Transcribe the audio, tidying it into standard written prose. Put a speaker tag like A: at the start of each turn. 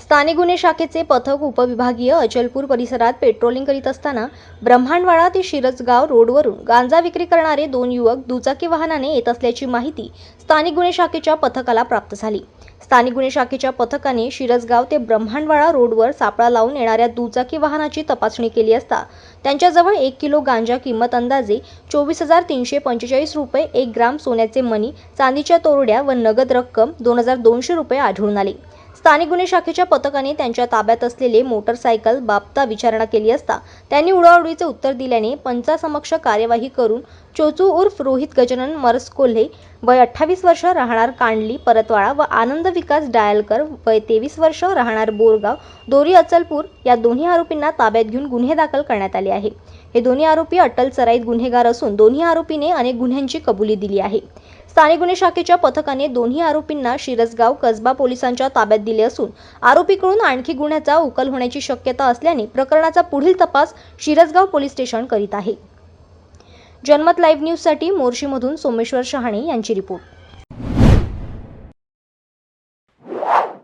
A: स्थानिक गुन्हे शाखेचे पथक उपविभागीय अचलपूर परिसरात पेट्रोलिंग करीत असताना ब्रह्मांडवाडा ते शिरसगाव रोडवरून गांजा विक्री करणारे दोन युवक दुचाकी वाहनाने येत असल्याची माहिती स्थानिक गुन्हे शाखेच्या पथकाला प्राप्त झाली। स्थानिक गुन्हे शाखेच्या पथकाने शिरसगाव ते ब्रह्मांडवाडा रोडवर सापळा लावून येणाऱ्या दुचाकी वाहनाची तपासणी केली असता त्यांच्याजवळ 1 किलो गांजा किंमत अंदाजे 24,345 रुपये, 1 ग्राम सोन्याचे मणी, चांदीच्या तोरड्या व नगद रक्कम 2,200 रुपये आढळून आले। स्थानिक गुन्हे शाखेच्या पथकाने त्यांच्या ताब्यात असलेले मोटरसायकल बाबत विचारणा केली असता त्यांनी उडवाउडवीचे उत्तर दिल्याने पंचासमक्ष कार्यवाही करून चोचू उर्फ रोहित गजानन मरसकोल्हे वय 28 वर्ष राहणार कांडली परतवाडा व आनंद विकास डायलकर वय 23 वर्ष राहणार बोरगाव दोरी अचलपूर या दोन्ही आरोपींना ताब्यात घेऊन गुन्हे दाखल करण्यात आले आहे। हे दोन्ही आरोपी अट्टल सराईत गुन्हेगार असून दोन्ही आरोपीने अनेक गुन्ह्यांची कबुली दिली आहे। स्थानिक गुन्हे शाखेच्या पथकाने दोन्ही आरोपींना शिरसगाव कसबा पोलिसांच्या ताब्यात दिले असून आरोपीकडून आणखी गुन्ह्याचा उकल होण्याची शक्यता असल्याने प्रकरणाचा पुढील तपास शिरसगाव पोलीस स्टेशन करीत आहे। जनमत लाईव्ह न्यूजसाठी मोर्शीमधून सोमेश्वर शहाणे यांची रिपोर्ट।